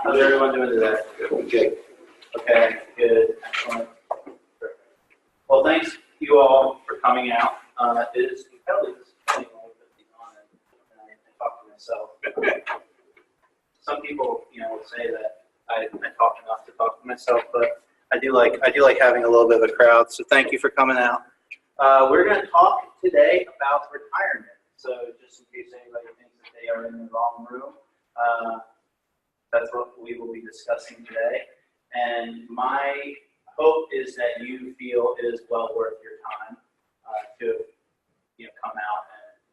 How's everyone doing today? Okay. Okay, good, excellent. Well, thanks you all for coming out. It is incredibly disappointing when we put these on and I talk to myself. Some people, would say that I talk enough to talk to myself, but I do like having a little bit of a crowd. So thank you for coming out. We're going to talk today about retirement. So just in case anybody thinks that they are in the wrong room, that's what we will be discussing today. And my hope is that you feel it is well worth your time to come out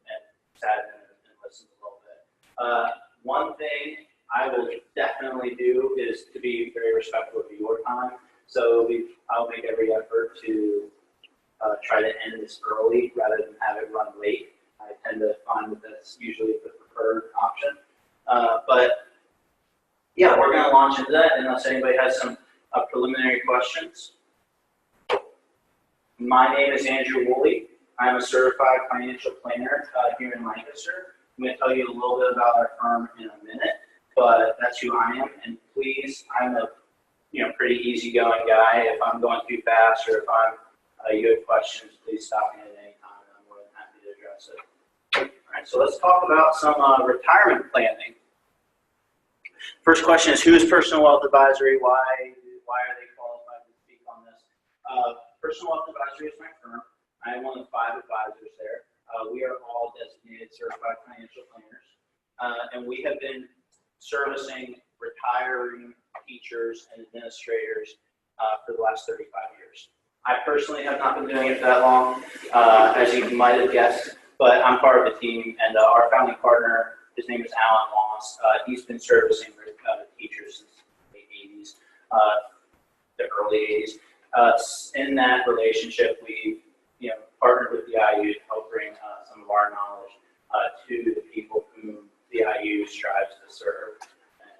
and chat and listen a little bit. One thing I will definitely do is to be very respectful of your time. So I'll make every effort to try to end this early rather than have it run late. I tend to find that that's usually the preferred option. But yeah, we're going to launch into that unless anybody has some preliminary questions. My name is Andrew Woolley. I'm a certified financial planner here in Lancaster. I'm going to tell you a little bit about our firm in a minute, but that's who I am. And please, I'm a pretty easygoing guy. If I'm going too fast or if you have questions, please stop me at any time, and I'm more than happy to address it. All right, so let's talk about some retirement planning. First question is, who is Personal Wealth Advisory? Why are they qualified to speak on this? Personal Wealth Advisory is my firm. I am one of 5 advisors there. We are all designated certified financial planners, and we have been servicing retiring teachers and administrators for the last 35 years. I personally have not been doing it that long, as you might have guessed, but I'm part of the team, and our founding partner, his name is Alan Moss. He's been servicing teachers since the 80s, the early 80s. In that relationship, we partnered with the IU to help bring some of our knowledge to the people whom the IU strives to serve and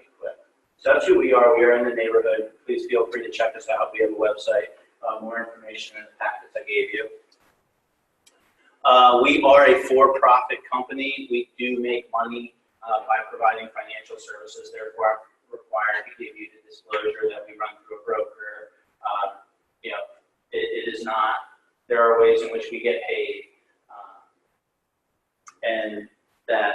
equip. So that's who we are. We are in the neighborhood. Please feel free to check us out. We have a website. More information in the packets I gave you. We are a for-profit company. We do make money by providing financial services. Therefore, I'm required to give you the disclosure that we run through a broker. It is not. There are ways in which we get paid, and that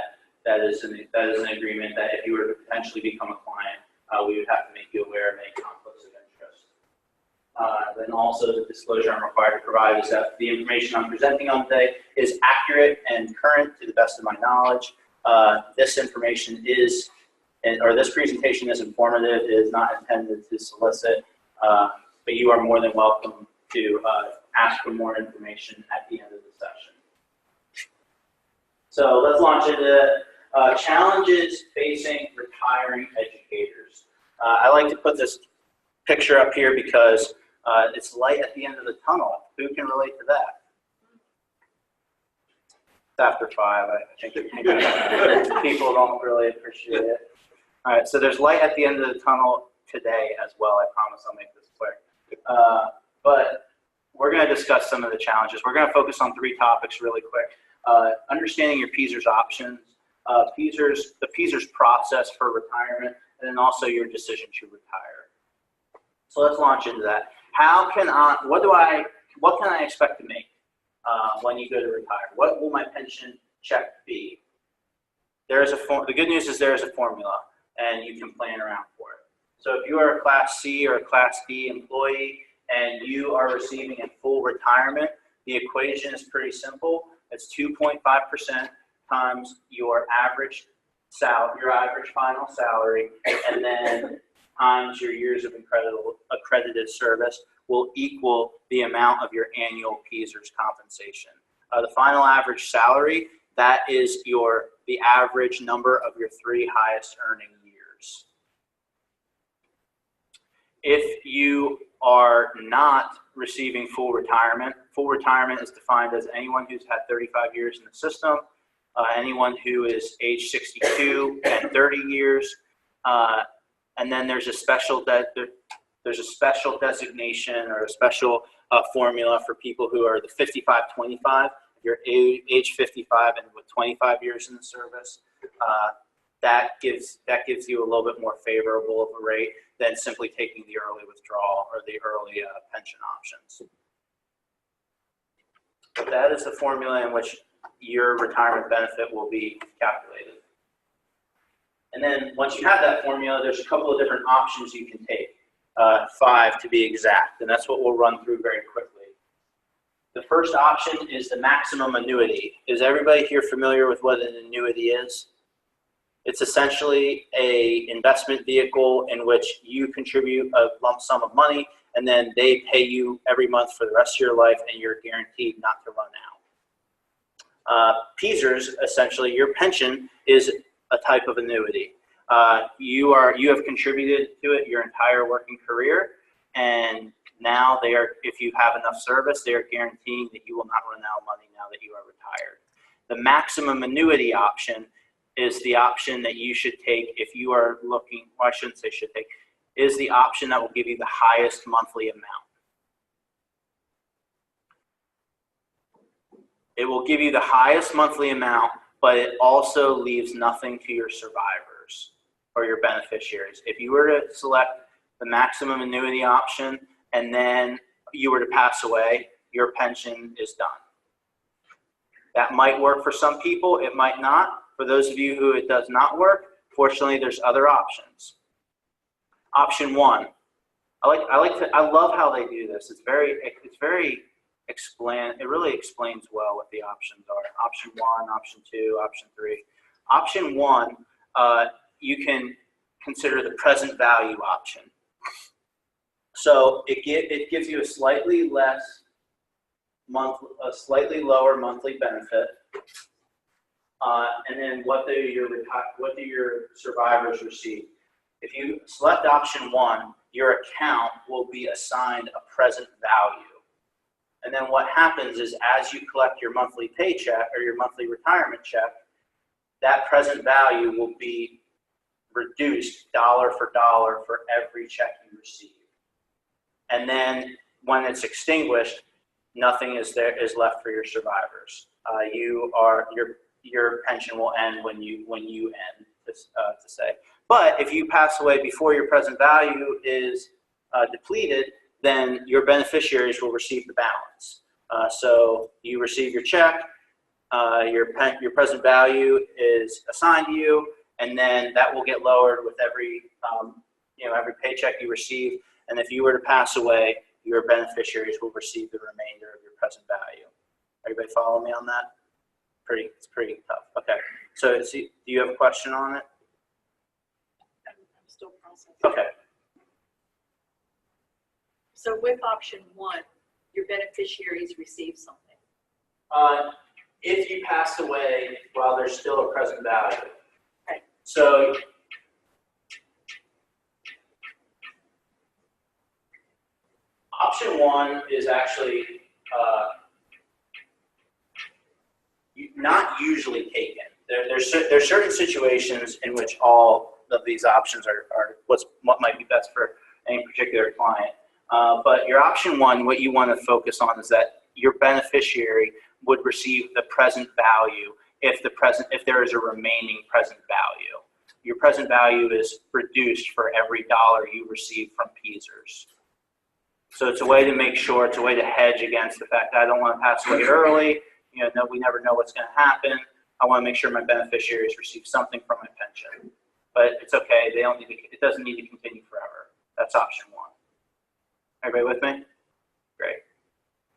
is an agreement that if you were to potentially become a client, we would have to make you aware of any conflicts of interest. Then also the disclosure I'm required to provide is that the information I'm presenting on today is accurate and current to the best of my knowledge. This information is, or this presentation is informative. It is not intended to solicit, but you are more than welcome to ask for more information at the end of the session. So let's launch into challenges facing retiring educators. I like to put this picture up here because it's light at the end of the tunnel. Who can relate to that? It's after 5. I think people don't really appreciate it. All right, so there's light at the end of the tunnel today as well. I promise I'll make this quick. But we're going to discuss some of the challenges. We're going to focus on 3 topics really quick. Understanding your PSERS options, the PSERS process for retirement, and then also your decision to retire. So let's launch into that. What can I expect to make when you go to retire? What will my pension check be? The good news is there is a formula, and you can plan around for it. So if you are a Class C or a Class D employee and you are receiving a full retirement, the equation is pretty simple. It's 2.5% times your average final salary, and then times your years of accredited service will equal the amount of your annual PSERS compensation. The final average salary, that is the average number of your 3 highest earning years. If you are not receiving full retirement is defined as anyone who's had 35 years in the system, anyone who is age 62 and 30 years, and then there's a special designation or a special formula for people who are the 55-25. If you're age 55 and with 25 years in the service, that gives you a little bit more favorable of a rate than simply taking the early withdrawal or the early pension options. But that is the formula in which your retirement benefit will be calculated. And then once you have that formula, there's a couple of different options you can take, 5 to be exact, and that's what we'll run through very quickly. The first option is the maximum annuity. Is everybody here familiar with what an annuity is? It's essentially an investment vehicle in which you contribute a lump sum of money, and then they pay you every month for the rest of your life, and you're guaranteed not to run out. PSERS, essentially, your pension is a type of annuity. You have contributed to it your entire working career, and now if you have enough service, they are guaranteeing that you will not run out of money now that you are retired. The maximum annuity option is the option that you should take if you are looking, well, I shouldn't say should take, is the option that will give you the highest monthly amount. It will give you the highest monthly amount, but it also leaves nothing to your survivors or your beneficiaries. If you were to select the maximum annuity option and then you were to pass away, your pension is done. That might work for some people, it might not. For those of you who it does not work, fortunately there's other options. Option 1. I love how they do this. It really explains well what the options are. Option 1, option 2, option 3. Option 1, you can consider the present value option. So it gives you a slightly lower monthly benefit. And then what do your survivors receive? If you select option 1, your account will be assigned a present value. And then what happens is as you collect your monthly paycheck or your monthly retirement check, that present value will be reduced dollar for dollar for every check you receive. And then when it's extinguished, nothing is left for your survivors. Your pension will end when you end, to say. But if you pass away before your present value is depleted, then your beneficiaries will receive the balance. So you receive your check, your present value is assigned to you, and then that will get lowered with every paycheck you receive. And if you were to pass away, your beneficiaries will receive the remainder of your present value. Everybody follow me on that? It's pretty tough. Okay. So do you have a question on it? I'm still processing. Okay. So with option 1, your beneficiaries receive something. If you pass away while there's still a present value. Okay. So option 1 is actually not usually taken. There's certain situations in which all of these options are what might be best for any particular client. But your option 1, what you want to focus on is that your beneficiary would receive the present value if there is a remaining present value. Your present value is reduced for every dollar you receive from PSERS. So it's a way to make sure, it's a way to hedge against the fact that I don't want to pass away early. We never know what's going to happen. I want to make sure my beneficiaries receive something from my pension. But it's okay. It doesn't need to continue forever. That's option 1. Everybody with me? Great.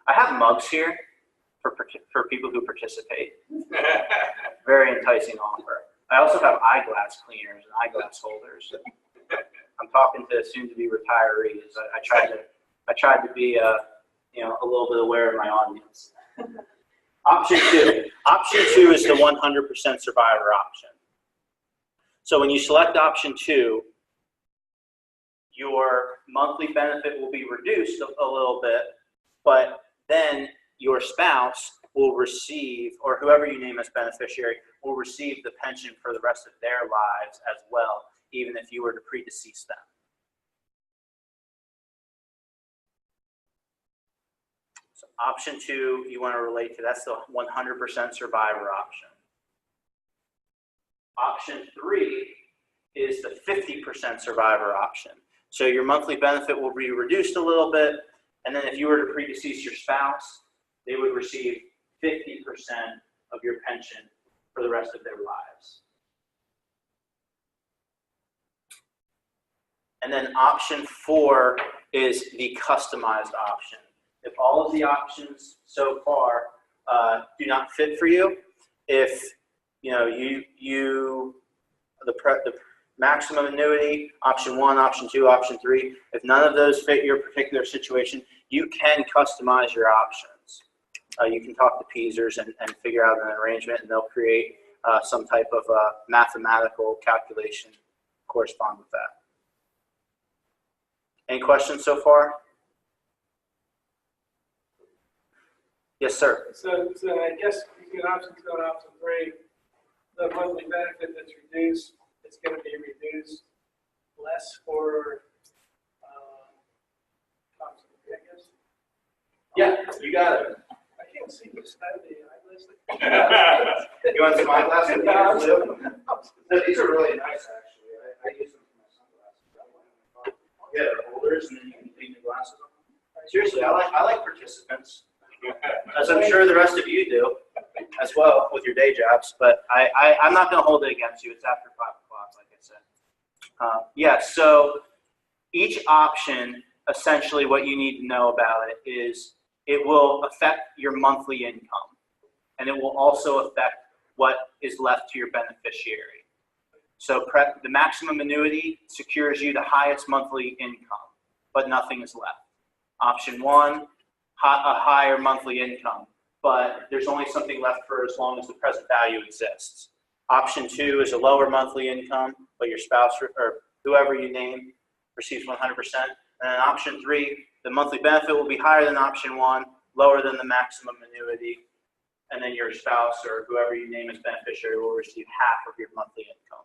I have mugs here for people who participate. Very enticing offer. I also have eyeglass cleaners and eyeglass holders. I'm talking to soon-to-be retirees. I tried to be a little bit aware of my audience. Option 2. Option 2 is the 100% survivor option. So when you select option 2, your monthly benefit will be reduced a little bit, but then your spouse will receive, or whoever you name as beneficiary, will receive the pension for the rest of their lives as well, even if you were to predecease them. So option 2, you want to relate to, that's the 100% survivor option. Option 3 is the 50% survivor option. So your monthly benefit will be reduced a little bit, and then if you were to predecease your spouse, they would receive 50% of your pension for the rest of their lives. And then option 4 is the customized option. If all of the options so far do not fit for you, if the maximum annuity, option 1, option 2, option 3, if none of those fit your particular situation, you can customize your options. You can talk to Peasers and figure out an arrangement, and they'll create some type of mathematical calculation to correspond with that. Any questions so far? Yes, sir. So I guess between option 2 and option 3, the monthly benefit that's reduced, it's going to be reduced less for option 3, I guess. Yeah, you got it. I can't see the side of the eyelist. You want some eyeglasses? These are really nice, actually. I use them for my sunglasses. Yeah, they're holders, and then you can clean your glasses on them. Seriously, I like participants, as I'm sure the rest of you do, as well with your day jobs. But I'm not going to hold it against you. It's after 5 o'clock, like I said. Yeah. So each option, essentially, what you need to know about it is it will affect your monthly income, and it will also affect what is left to your beneficiary. So the maximum annuity secures you the highest monthly income, but nothing is left. Option 1, a higher monthly income, but there's only something left for as long as the present value exists. Option 2 is a lower monthly income, but your spouse or whoever you name receives 100%. And then option 3, the monthly benefit will be higher than option 1, lower than the maximum annuity, and then your spouse or whoever you name as beneficiary will receive half of your monthly income.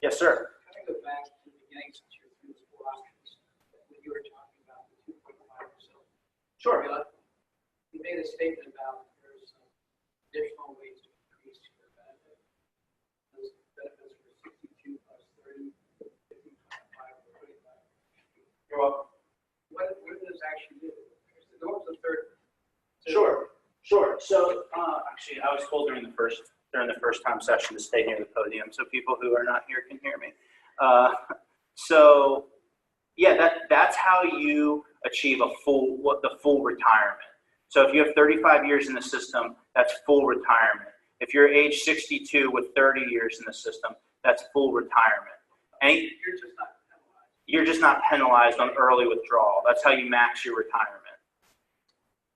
Yes, sir. Can I go back to the beginning since you're through the 4 options? When you were talking about the 2.5%. Sure. You made a statement about there's some additional ways to increase your benefit. Those benefits were 62 plus 30, 15.5, or 25. You're welcome. What does this actually do? What was the third? Sure. So actually, I was told during the first time session to stay near the podium, so people who are not here can hear me. So yeah, that's how you achieve the full retirement. So if you have 35 years in the system, that's full retirement. If you're age 62 with 30 years in the system, that's full retirement. And you're just not penalized on early withdrawal. That's how you max your retirement.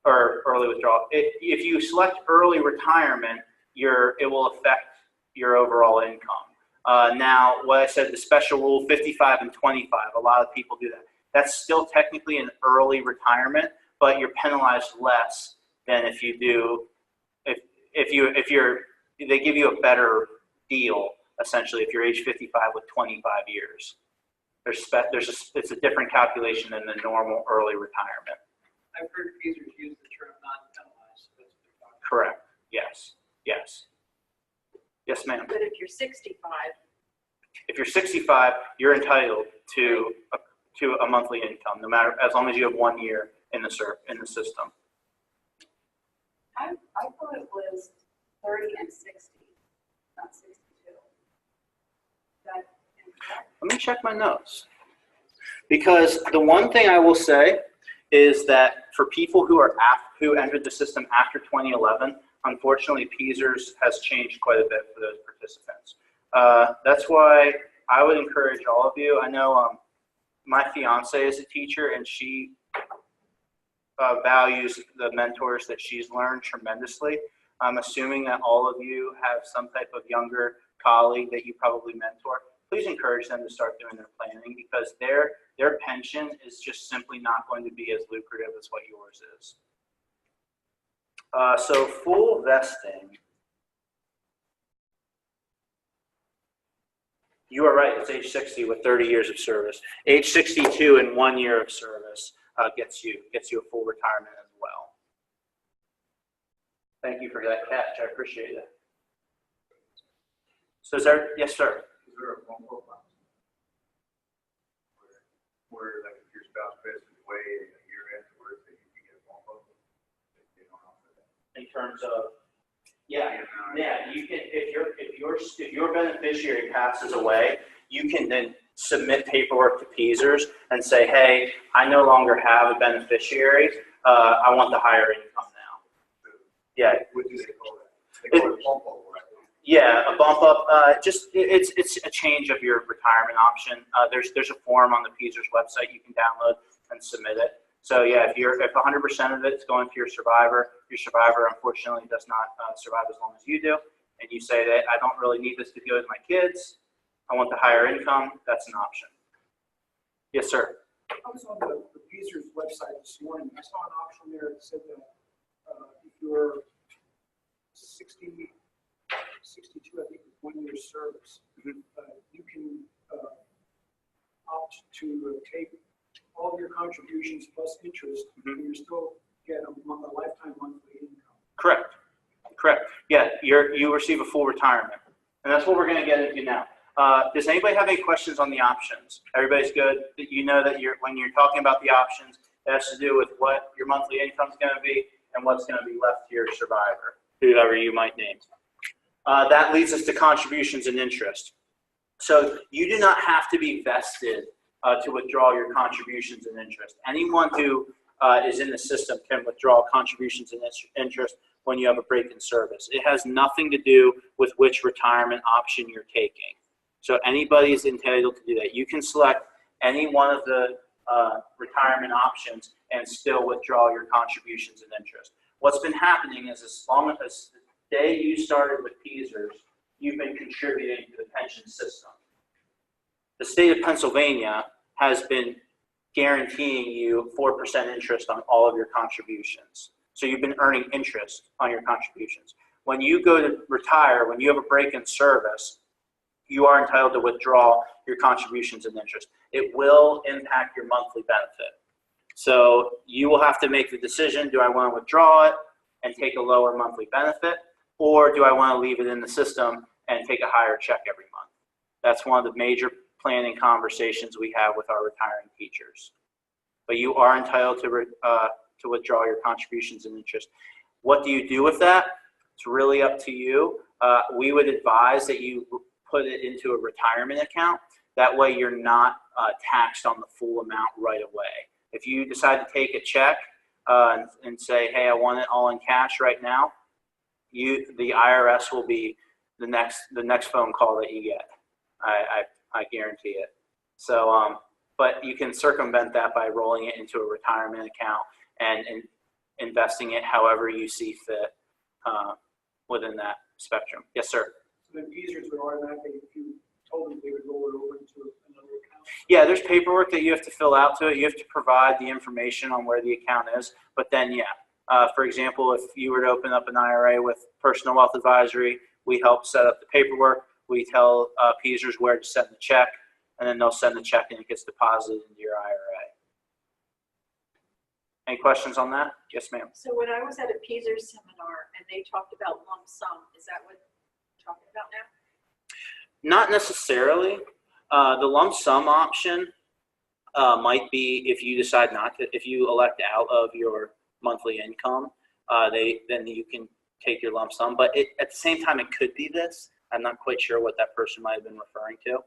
Or early withdrawal. If you select early retirement, it will affect your overall income. Now, what I said, the special rule 55 and 25, a lot of people do that. That's still technically an early retirement, but you're penalized less than if you do, they give you a better deal, essentially, if you're age 55 with 25 years. It's a different calculation than the normal early retirement. I've heard Peasers use the term non-penalized. So correct. Yes. Yes, ma'am. But if you're 65. If you're 65, you're entitled to a monthly income, no matter, as long as you have 1 year in the system. I thought it was 30 and 60, not 62. Is that incorrect? Let me check my notes. Because the one thing I will say is that for people who entered the system after 2011, unfortunately, Peasers has changed quite a bit for those participants. That's why I would encourage all of you. I know my fiance is a teacher, and she values the mentors that she's learned tremendously. I'm assuming that all of you have some type of younger colleague that you probably mentor. Please encourage them to start doing their planning, because their pension is just simply not going to be as lucrative as what yours is. So full vesting. You are right, it's age 60 with 30 years of service. Age 62 and 1 year of service gets you a full retirement as well. Thank you for that catch, I appreciate it. So is there, yes, sir. Is there a bump up option? Where like if your spouse passes away a year afterwards, that you can get a bump up? They don't offer that. In terms of, yeah, you can, if your beneficiary passes away, you can then submit paperwork to Peasers and say, hey, I no longer have a beneficiary. I want the higher income now. Yeah. What do they call that? They call it bump up, right? Yeah, a bump up. It's a change of your retirement option. There's a form on the Peasers website you can download and submit it. So yeah, if 100% of it is going to your survivor unfortunately does not survive as long as you do, and you say that I don't really need this to go with my kids, I want the higher income, that's an option. Yes, sir. I was on the Peasers website this morning. I saw an option there that said that if you're 62, I think, with 1 year service, you can opt to take all of your contributions plus interest, and you still get a lifetime monthly income. Correct. Yeah, you receive a full retirement, and that's what we're going to get into now. Does anybody have any questions on the options? Everybody's good? You know that when you're talking about the options, it has to do with what your monthly income is going to be and what's going to be left to your survivor, whoever you might name. That leads us to contributions and interest. So you do not have to be vested to withdraw your contributions and interest. Anyone who is in the system can withdraw contributions and interest when you have a break in service. It has nothing to do with which retirement option you're taking. So anybody is entitled to do that. You can select any one of the retirement options and still withdraw your contributions and interest. What's been happening is as long as the day you started with Peasers, you've been contributing to the pension system. The state of Pennsylvania has been guaranteeing you 4% interest on all of your contributions. So you've been earning interest on your contributions. When you go to retire, when you have a break in service, you are entitled to withdraw your contributions and interest. It will impact your monthly benefit. So you will have to make the decision, do I want to withdraw it and take a lower monthly benefit, or do I want to leave it in the system and take a higher check every month? That's one of the major planning conversations we have with our retiring teachers. But you are entitled to withdraw your contributions and interest. What do you do with that? It's really up to you. We would advise that you put it into a retirement account. That way you're not taxed on the full amount right away. If you decide to take a check and say, hey, I want it all in cash right now, the IRS will be the next phone call that you get. I guarantee it. So, but you can circumvent that by rolling it into a retirement account and investing it however you see fit within that spectrum. Yes, sir. So then Peasers would automatically, if you told them, they would roll it over into another account? Yeah, there's paperwork that you have to fill out to it. You have to provide the information on where the account is. But then, yeah, for example, if you were to open up an IRA with Personal Wealth Advisory, we help set up the paperwork. We tell Peasers where to send the check, and then they'll send the check and it gets deposited into your IRA. Any questions on that? Yes, ma'am. So when I was at a Peasers seminar and they talked about lump sum, is that what you're talking about now? Not necessarily. The lump sum option might be if you decide not to, if you elect out of your monthly income, then you can take your lump sum. But at the same time, it could be this. I'm not quite sure what that person might have been referring to.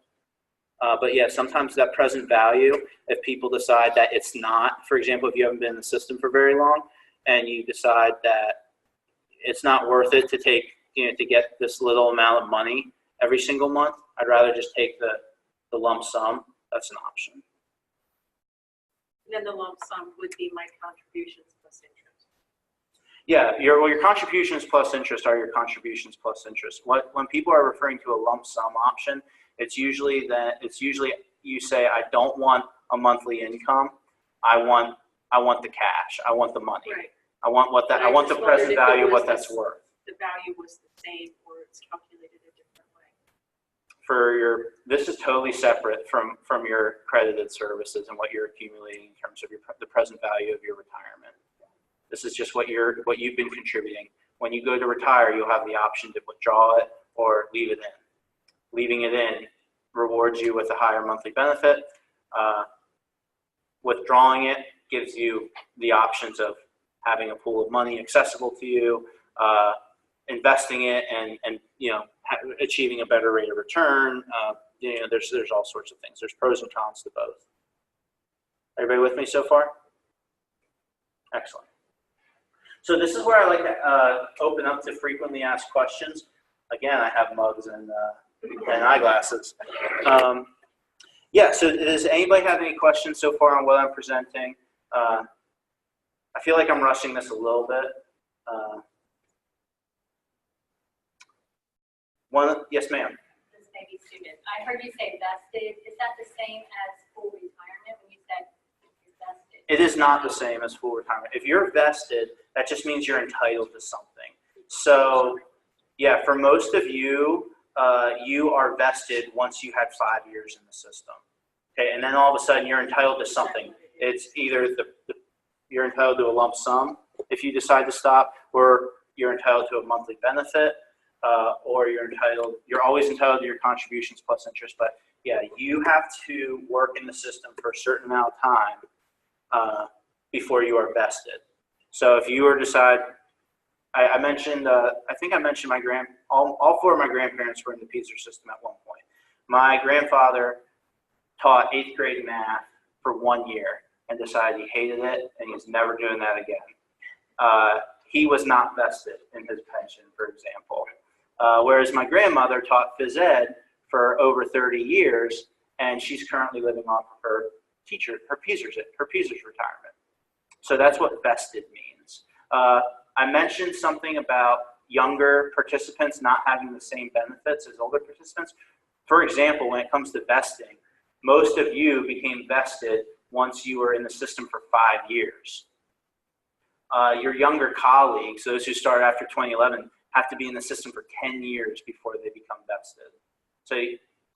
But yeah, sometimes that present value, if people decide that it's not, for example, if you haven't been in the system for very long and you decide that it's not worth it to take, to get this little amount of money every single month, I'd rather just take the lump sum. That's an option. Then the lump sum would be my contributions plus interest. Yeah, your contributions plus interest are your contributions plus interest. When people are referring to a lump sum option, it's usually you say, I don't want a monthly income. I want the cash. I want the money. Right. I want the present value of what that's worth. The value was the same, or it's calculated a different way. This is totally separate from your credited services and what you're accumulating in terms of the present value of your retirement. This is just what you've been contributing. When you go to retire, you'll have the option to withdraw it or leave it in. leaving it in rewards you with a higher monthly benefit. Withdrawing it gives you the options of having a pool of money accessible to you, investing it, and achieving a better rate of return. There's all sorts of things. There's pros and cons to both. Everybody with me so far? Excellent. So this is where I like to open up to frequently asked questions. Again, I have mugs and eyeglasses. So does anybody have any questions so far on what I'm presenting? I feel like I'm rushing this a little bit. Yes, ma'am. This may be student. I heard you say vested. Is that the same as full retirement when you said you're vested? It is not the same as full retirement. If you're vested, that just means you're entitled to something. So, yeah, for most of you, you are vested once you had 5 years in the system. Okay, and then all of a sudden you're entitled to something. It's either you're entitled to a lump sum if you decide to stop, or you're entitled to a monthly benefit, or you're always entitled to your contributions plus interest. But yeah, you have to work in the system for a certain amount of time before you are vested. So if you were to decide, I mentioned, I think I mentioned all 4 of my grandparents were in the PESER system at one point. My grandfather taught 8th grade math for 1 year and decided he hated it and he's never doing that again. He was not vested in his pension, for example. Whereas my grandmother taught phys ed for over 30 years, and she's currently living off of her PESER's retirement. So that's what vested means. I mentioned something about younger participants not having the same benefits as older participants. For example, when it comes to vesting, most of you became vested once you were in the system for 5 years. Your younger colleagues, those who start after 2011, have to be in the system for 10 years before they become vested. So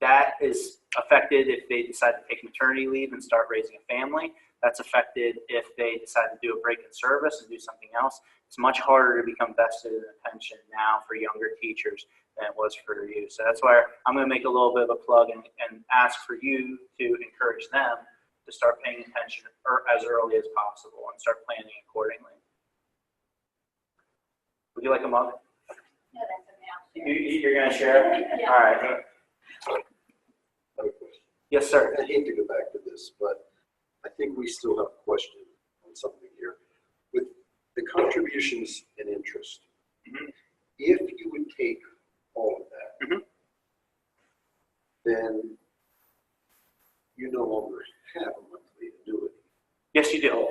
that is affected if they decide to take maternity leave and start raising a family. That's affected if they decide to do a break in service and do something else. It's much harder to become vested in a pension now for younger teachers than it was for you. So that's why I'm going to make a little bit of a plug and ask for you to encourage them to start paying attention as early as possible and start planning accordingly. Would you like a mug? No, that's a math. You're going to share it? Yeah. All right. I have a question. Yes, sir. I hate to go back to this, but I think we still have a question on something here. With the contributions and interest, if you would take all of that, then you no longer have a monthly annuity. Yes, you do.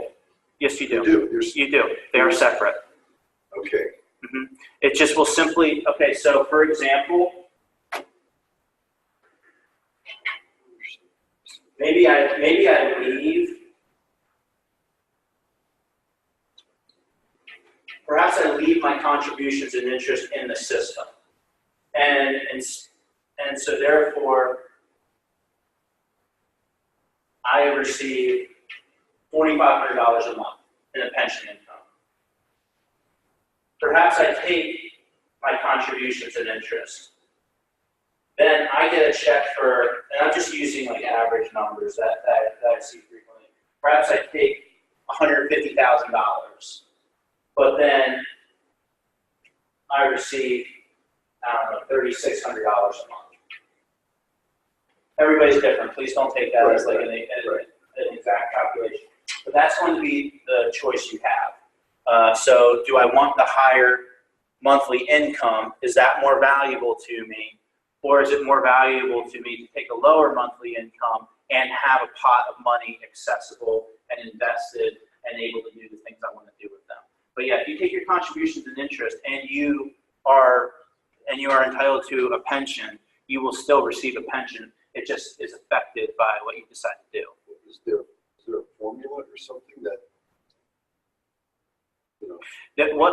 Yes, you do. You do. You do. They are separate. Okay. It just will simply, okay, so for example, maybe I leave, perhaps I leave my contributions and interest in the system. And so therefore, I receive $4,500 a month in a pension income. Perhaps I take my contributions and interest. Then I get a check for, and I'm just using like average numbers that I see frequently. Perhaps I take $150,000, but then I receive, I don't know, $3,600 a month. Everybody's different. Please don't take that as like an exact calculation. But that's going to be the choice you have. So do I want the higher monthly income? Is that more valuable to me? Or is it more valuable to me to take a lower monthly income and have a pot of money accessible and invested and able to do the things I want to do with them? But yeah, if you take your contributions and interest and you are entitled to a pension, you will still receive a pension. It just is affected by what you decide to do. Is there a formula or something that,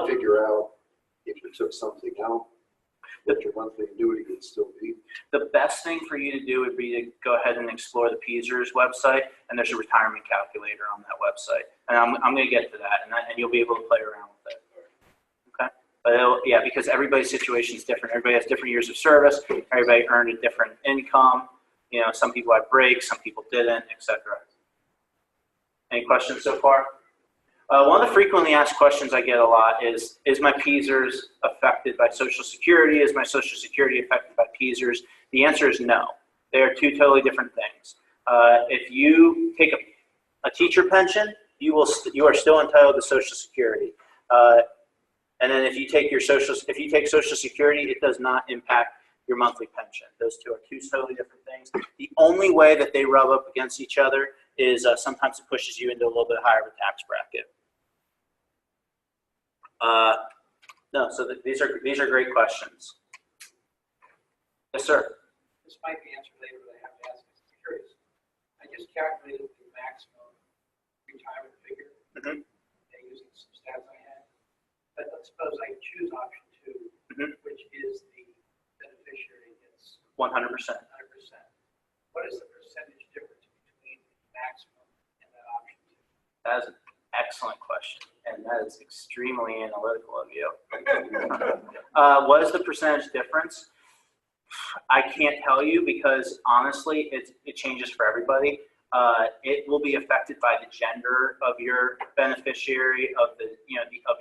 figure out if you took something out, what your monthly annuity would still be? The best thing for you to do would be to go ahead and explore the PESER's website, and there's a retirement calculator on that website. And I'm going to get to that, and you'll be able to play around with it. Okay? But yeah, because everybody's situation is different. Everybody has different years of service. Everybody earned a different income. You know, some people had breaks, some people didn't, etc. Any questions so far? One of the frequently asked questions I get a lot is my PSERS affected by Social Security? Is my Social Security affected by PSERS? The answer is no. They are two totally different things. If you take a teacher pension, you are still entitled to Social Security. And then if you take Social Security, it does not impact your monthly pension. Those two are two totally different things. The only way that they rub up against each other is sometimes it pushes you into a little bit higher of a tax bracket. No, so these are great questions. Yes, sir. This might be answered later, but I have to ask. I'm curious. I just calculated the maximum retirement figure using some stats I had. But let's suppose I choose option 2, which is the beneficiary gets 100%. 100%. What is the percentage difference between the maximum and that option 2? That is an excellent question, and that is extremely analytical of you. What is the percentage difference? I can't tell you because honestly, it changes for everybody. It will be affected by the gender of your beneficiary, of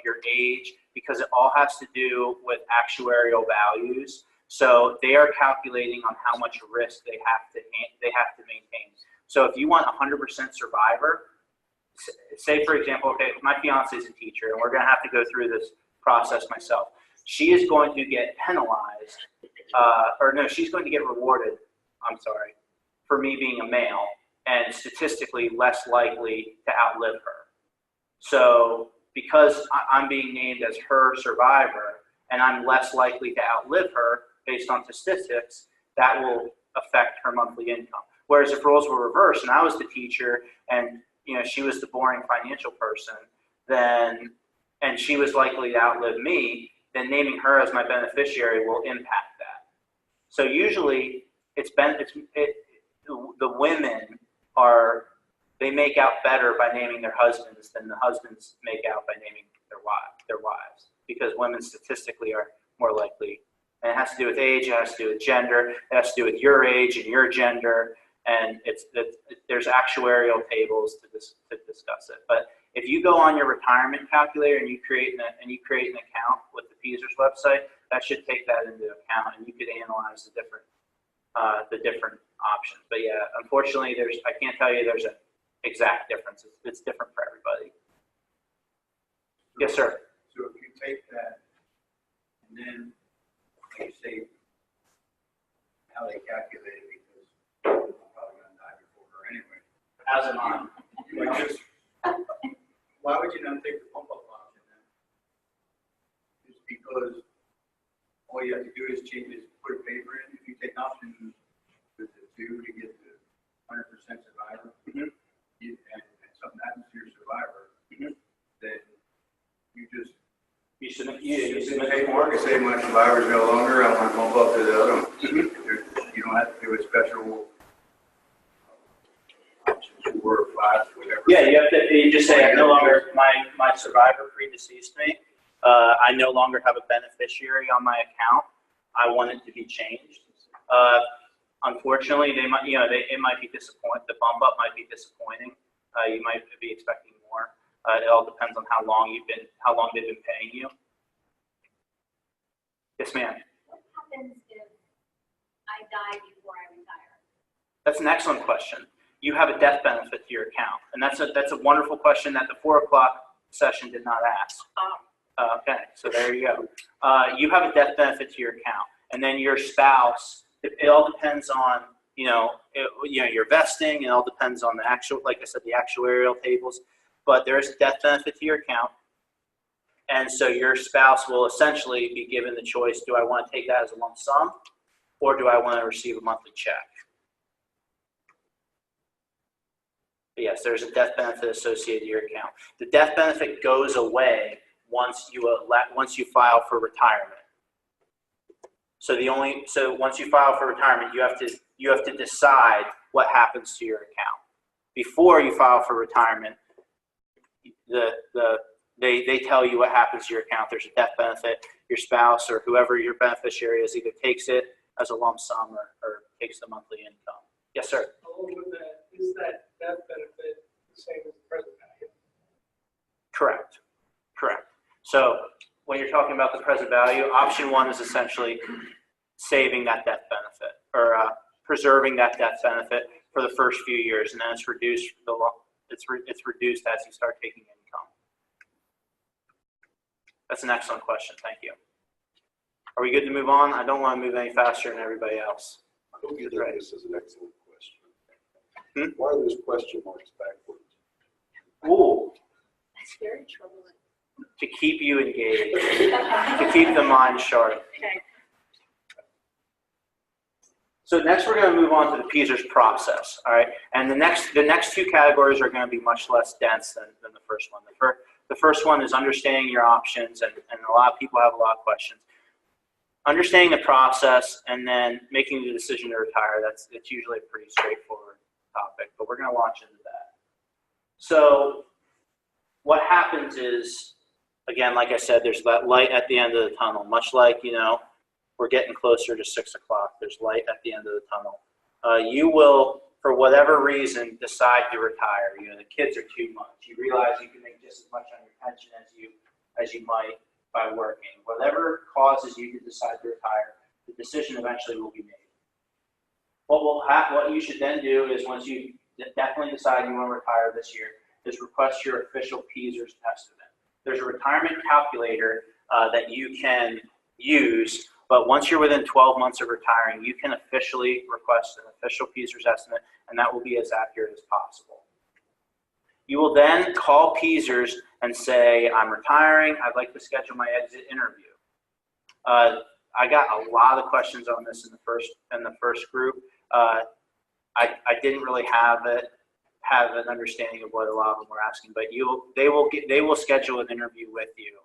your age, because it all has to do with actuarial values. So they are calculating on how much risk they have to maintain. So if you want 100% survivor, say for example, okay, my fiance is a teacher, and we're going to have to go through this process myself. She is going to get penalized, she's going to get rewarded, for me being a male, and statistically less likely to outlive her. So because I'm being named as her survivor, and I'm less likely to outlive her based on statistics, that will affect her monthly income. Whereas if roles were reversed and I was the teacher and she was the boring financial person, and she was likely to outlive me, then naming her as my beneficiary will impact that. So usually the women they make out better by naming their husbands than the husbands make out by naming their wives, because women statistically are more likely. And it has to do with age, it has to do with gender, it has to do with your age and your gender, and there's actuarial tables to discuss it. But if you go on your retirement calculator and you create an account with the PSERS website, that should take that into account, and you could analyze the different options. But yeah, unfortunately, I can't tell you there's an exact difference. It's different for everybody. Yes, sir. So if you take that, and then you say how they calculate it, because I'm probably going to die before her anyway. As am I. Why would you not take the bump up option then? It's because all you have to do is put a paper in. If you take option with the 2 to get the 100% survivor, and something happens to your survivor, then you just You submit the paperwork and say my survivor's no longer. I want to bump up to the other one. You don't have to do a special option 4 or 5, whatever. Yeah, you just say, I no longer, my survivor predeceased me. I no longer have a beneficiary on my account. I want it to be changed. Unfortunately, it might be disappointing. The bump up might be disappointing. You might be expecting more. It all depends on how long they've been paying you. Yes, ma'am. What happens if I die before I retire? That's an excellent question. You have a death benefit to your account, and that's a wonderful question that the 4 o'clock session did not ask. Okay, so there you go. You have a death benefit to your account, and then your spouse. It all depends on your vesting. It all depends on the like I said, the actuarial tables. But there is a death benefit to your account, and so your spouse will essentially be given the choice: do I want to take that as a lump sum, or do I want to receive a monthly check? But yes, there's a death benefit associated to your account. The death benefit goes away once you file for retirement. So once you file for retirement, you have to decide what happens to your account. Before you file for retirement, the They tell you what happens to your account. There's a death benefit. Your spouse or whoever your beneficiary is either takes it as a lump sum or takes the monthly income. Yes, sir. Along with that, is that death benefit the same as the present value? Correct. Correct. So when you're talking about the present value, option one is essentially saving that death benefit or preserving that death benefit for the first few years, and then it's reduced. It's reduced as you start taking income. That's an excellent question. Thank you. Are we good to move on? I don't want to move any faster than everybody else. I hope you think this is an excellent question. Why are those question marks backwards? Ooh, That's very troubling. to keep you engaged, to keep the mind sharp. Okay. So next we're going to move on to the PSERS process, all right? And the next two categories are going to be much less dense than the first one. The first one is understanding your options, and a lot of people have a lot of questions. Understanding the process and then making the decision to retire, that's usually a pretty straightforward topic, but we're going to launch into that. So what happens is, again, like I said, there's that light at the end of the tunnel, much like, we're getting closer to 6 o'clock. There's light at the end of the tunnel. You will, for whatever reason, decide to retire. The kids are too much. You realize you can make just as much on your pension as you might by working. Whatever causes you to decide to retire, the decision eventually will be made. What you should then do is, once you definitely decide you want to retire this year, is request your official PSERS estimate. There's a retirement calculator that you can use. But once you're within 12 months of retiring, you can officially request an official PSERS estimate, and that will be as accurate as possible. You will then call PSERS and say, I'm retiring, I'd like to schedule my exit interview. I got a lot of questions on this in the first group. I didn't really have an understanding of what a lot of them were asking, but they will schedule an interview with you,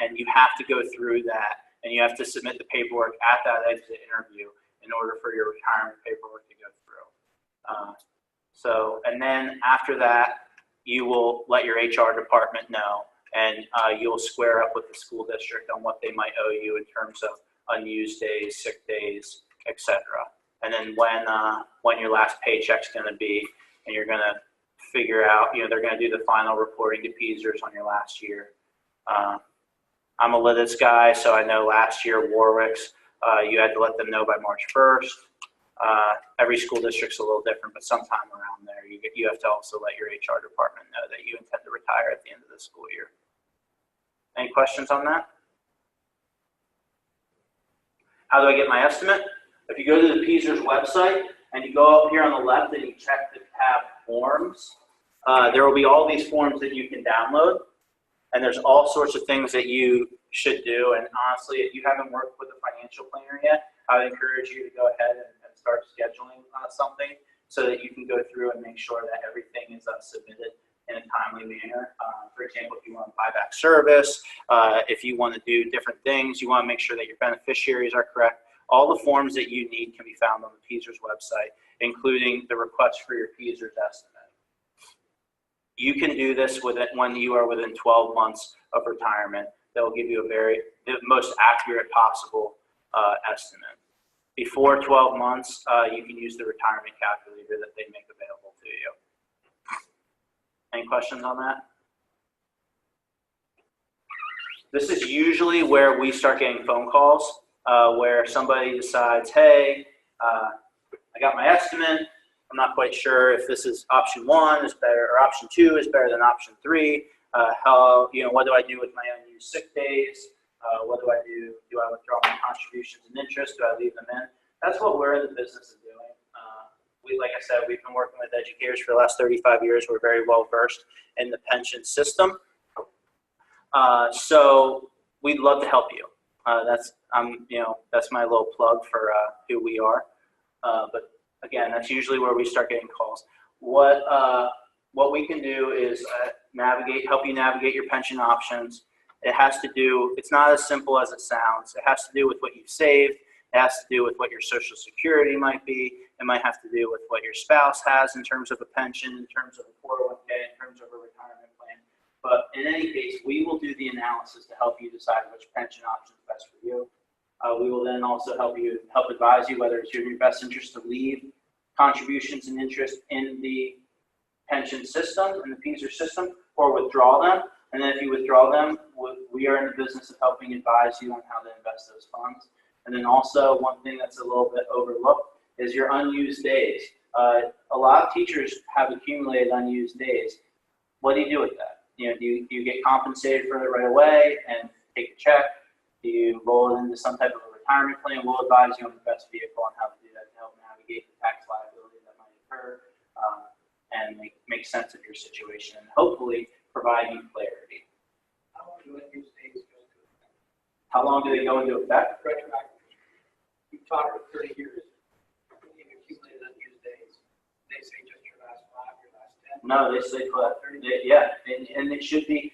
and you have to go through that. And you have to submit the paperwork at that exit interview in order for your retirement paperwork to go through. And then after that, you will let your HR department know, and you'll square up with the school district on what they might owe you in terms of unused days, sick days, etc. And then when your last paycheck's going to be, and you're going to figure out, they're going to do the final reporting to PSERS on your last year. I'm a Lidditz guy, so I know last year Warwick's, you had to let them know by March 1st. Every school district's a little different, but sometime around there, you have to also let your HR department know that you intend to retire at the end of the school year. Any questions on that? How do I get my estimate? If you go to the PSERS website and you go up here on the left and you check the tab Forms, there will be all these forms that you can download. And there's all sorts of things that you should do. And honestly, if you haven't worked with a financial planner yet, I would encourage you to go ahead and start scheduling something so that you can go through and make sure that everything is submitted in a timely manner. For example, if you want to buy back service, if you want to do different things, you want to make sure that your beneficiaries are correct. All the forms that you need can be found on the PSERS website, including the request for your PSERS estimate. You can do this when you are within 12 months of retirement. They'll give you the most accurate possible estimate. Before 12 months, you can use the retirement calculator that they make available to you. Any questions on that? This is usually where we start getting phone calls, where somebody decides, hey, I got my estimate. I'm not quite sure if this is option 1 is better or option 2 is better than option 3. What do I do with my unused sick days? What do I do? Do I withdraw my contributions and interest? Do I leave them in? That's what we're in the business of doing. Like I said, we've been working with educators for the last 35 years. We're very well versed in the pension system. So we'd love to help you. That's my little plug for who we are. But again, that's usually where we start getting calls. What we can do is help you navigate your pension options. It's not as simple as it sounds. It has to do with what you've saved. It has to do with what your Social Security might be. It might have to do with what your spouse has in terms of a pension, in terms of a 401k, in terms of a retirement plan. But in any case, we will do the analysis to help you decide which pension option is best for you. We will then also help advise you whether it's in your best interest to leave contributions and interest in the pension system, in the PSER system, or withdraw them. And then if you withdraw them, we are in the business of helping advise you on how to invest those funds. And then also one thing that's a little bit overlooked is your unused days. A lot of teachers have accumulated unused days. What do you do with that? Do you get compensated for it right away and take a check? Do you roll it into some type of a retirement plan? We'll advise you on the best vehicle on how to do that to help navigate the tax liability that might occur and make sense of your situation and hopefully provide you clarity. How long do unused days go into effect? How long do they go into effect? Retroactive. You've taught for 30 years. You've accumulated unused days. They say just your last 5, your last 10. No, they say yeah, and it should be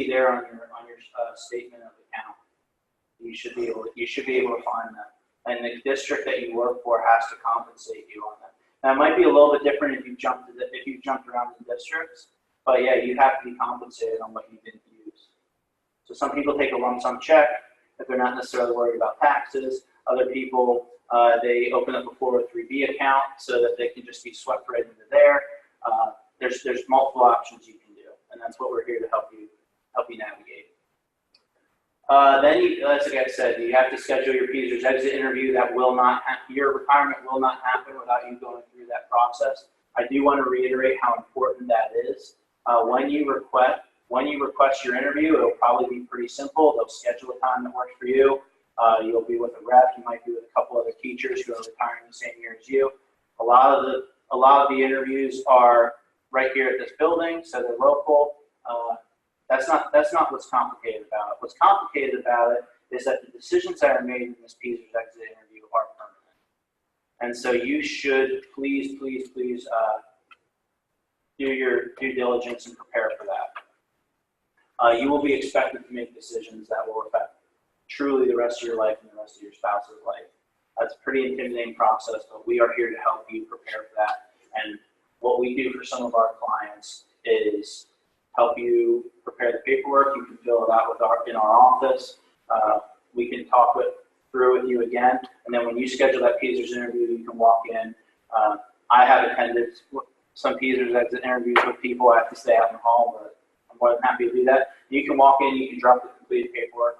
there on your statement of account. You should be able to find that, and the district that you work for has to compensate you on that. Now it might be a little bit different if you jumped around the districts, but yeah, you have to be compensated on what you didn't use. So some people take a lump sum check if they're not necessarily worried about taxes. Other people they open up a 403(b) account so that they can just be swept right into there. There's multiple options you can do, and that's what we're here to help you navigate. Then, as I said, you have to schedule your PSER's exit interview. Your retirement will not happen without you going through that process. I do want to reiterate how important that is. When you request your interview, it'll probably be pretty simple. They'll schedule a time that works for you. You'll be with a rep. You might be with a couple other teachers who are retiring the same year as you. A lot of the interviews are right here at this building, so they're local. That's not what's complicated about it. What's complicated about it is that the decisions that are made in this PSER's exit interview are permanent. And so you should please do your due diligence and prepare for that. You will be expected to make decisions that will affect truly the rest of your life and the rest of your spouse's life. That's a pretty intimidating process, but we are here to help you prepare for that. And what we do for some of our clients is help you prepare the paperwork. You can fill it out in our office. We can talk through with you again. And then when you schedule that PSER's interview, you can walk in. I have attended some PSER's exit interviews with people. I have to stay out in the hall, but I'm more than happy to do that. You can walk in, you can drop the completed paperwork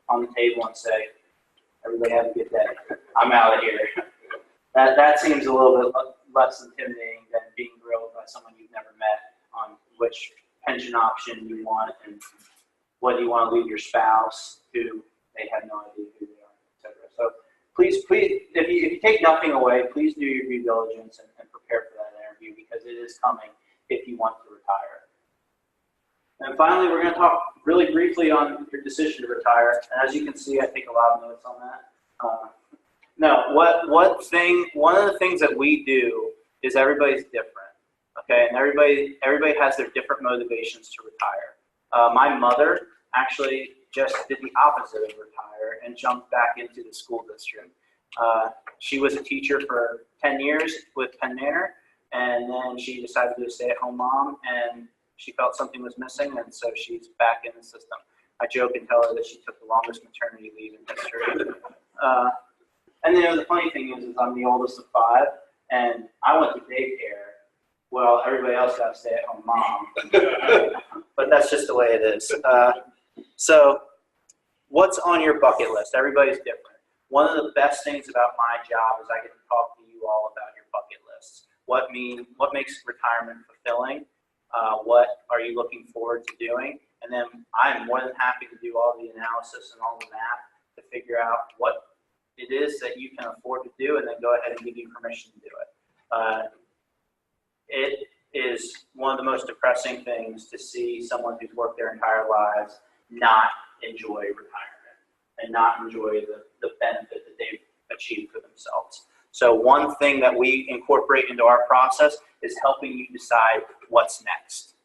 on the table and say, everybody have a good day. I'm out of here. That seems a little bit less intimidating than being grilled by someone you've never met on which pension option you want and whether you want to leave your spouse who they have no idea who they are, etc. So please, if you take nothing away, please do your due diligence and prepare for that interview because it is coming if you want to retire. And finally, we're going to talk really briefly on your decision to retire. And as you can see, I take a lot of notes on that. One of the things that we do is everybody's different, okay? And everybody has their different motivations to retire. My mother actually just did the opposite of retire and jumped back into the school district. She was a teacher for 10 years with Penn Manor, and then she decided to be a stay-at-home mom, and she felt something was missing, and so she's back in the system. I joke and tell her that she took the longest maternity leave in history. And the funny thing is I'm the oldest of 5, and I went to daycare. Well, everybody else got a stay-at-home mom, but that's just the way it is. So what's on your bucket list? Everybody's different. One of the best things about my job is I get to talk to you all about your bucket lists. What makes retirement fulfilling? What are you looking forward to doing? And then I'm more than happy to do all the analysis and all the math to figure out what it is that you can afford to do and then go ahead and give you permission to do it. It is one of the most depressing things to see someone who's worked their entire lives not enjoy retirement and not enjoy the benefit that they've achieved for themselves. So one thing that we incorporate into our process is helping you decide what's next.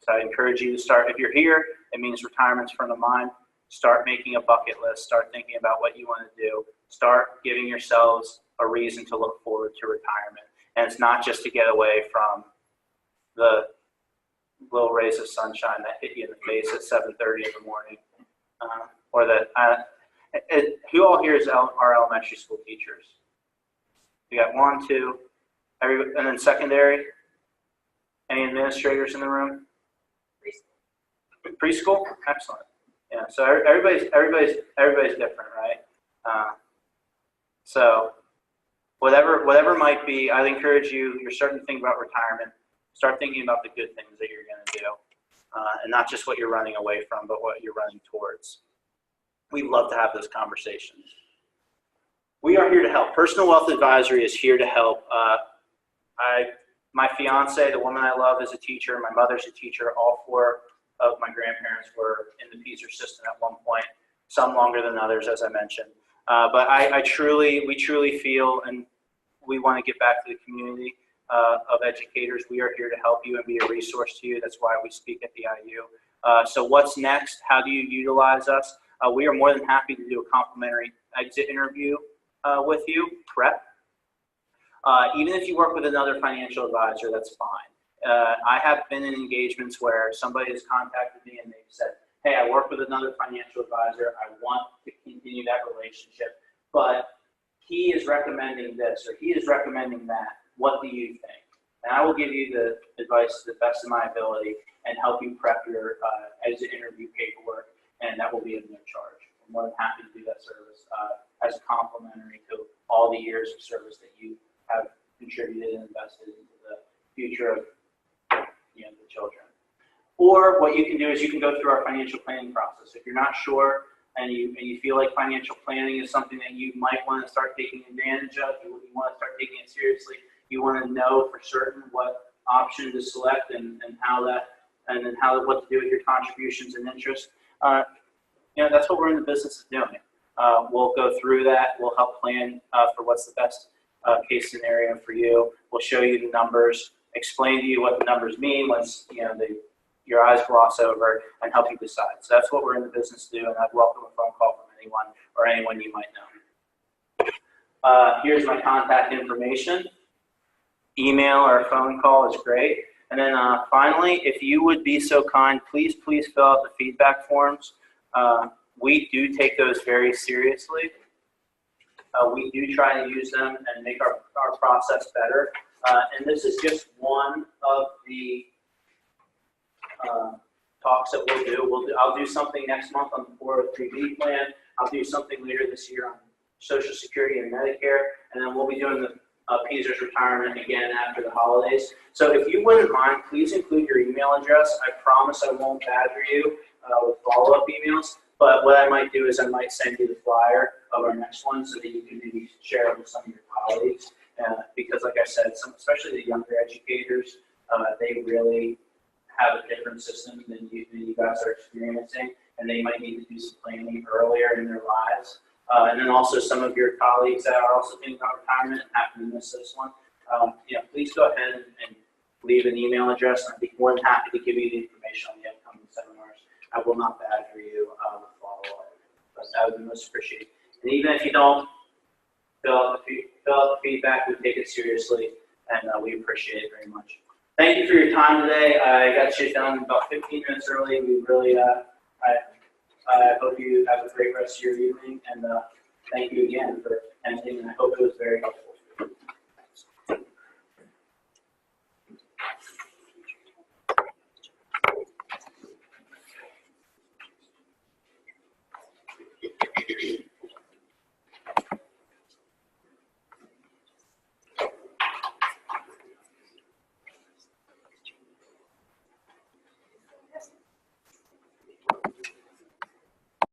So I encourage you to start, if you're here, it means retirement's front of mind. Start making a bucket list. Start thinking about what you want to do. Start giving yourselves a reason to look forward to retirement. And it's not just to get away from the little rays of sunshine that hit you in the face at 7:30 in the morning. Or that, who all here is our elementary school teachers? We got 1, 2, and then secondary. Any administrators in the room? Preschool? Excellent. Yeah, so everybody's different, right? So whatever might be, I'd encourage you, you're starting to think about retirement, start thinking about the good things that you're going to do. And not just what you're running away from, but what you're running towards. We'd love to have those conversations. We are here to help. Personal Wealth Advisory is here to help. My fiance, the woman I love, is a teacher. My mother's a teacher. All 4 of my grandparents were in the PSER system at one point, some longer than others, as I mentioned. But we truly feel, and we want to get back to the community of educators. We are here to help you and be a resource to you. That's why we speak at the IU. So what's next? How do you utilize us? We are more than happy to do a complimentary exit interview with you, prep. Even if you work with another financial advisor, that's fine. I have been in engagements where somebody has contacted me and they've said, hey, I work with another financial advisor. I want to continue that relationship, but he is recommending this or he is recommending that. What do you think? And I will give you the advice to the best of my ability and help you prep your exit interview paperwork, and that will be at no charge. I'm more than happy to do that service as a complimentary to all the years of service that you have contributed and invested into the future of the children. Or what you can do is you can go through our financial planning process. If you're not sure and you feel like financial planning is something that you might want to start taking advantage of, you want to start taking it seriously, you want to know for certain what option to select and what to do with your contributions and interest, that's what we're in the business of doing. We'll go through that. We'll help plan for what's the best case scenario for you. We'll show you the numbers, explain to you what the numbers mean once your eyes gloss over, and help you decide. So that's what we're in the business to do, and I'd welcome a phone call from anyone or anyone you might know. Here's my contact information. Email or phone call is great. And then finally, if you would be so kind, please fill out the feedback forms. We do take those very seriously. We do try to use them and make our process better. And this is just one of the talks that we'll do. I'll do something next month on the 403B plan. I'll do something later this year on Social Security and Medicare. And then we'll be doing the PSER's retirement again after the holidays. So if you wouldn't mind, please include your email address. I promise I won't badger you with follow-up emails. But what I might do is I might send you the flyer of our next one so that you can maybe share it with some of your colleagues. Because like I said, especially the younger educators, they really have a different system than you guys are experiencing, and they might need to do some planning earlier in their lives. And then also some of your colleagues that are also thinking about retirement and happen to miss this one. Please go ahead and leave an email address, and I'd be more than happy to give you the information on the upcoming seminars. I will not badger you with follow-up, but that would be most appreciated. And even if you don't fill out the feedback, we take it seriously, and we appreciate it very much. Thank you for your time today. I got you done about 15 minutes early. We really, I hope you have a great rest of your evening, and thank you again for attending, and I hope it was very helpful.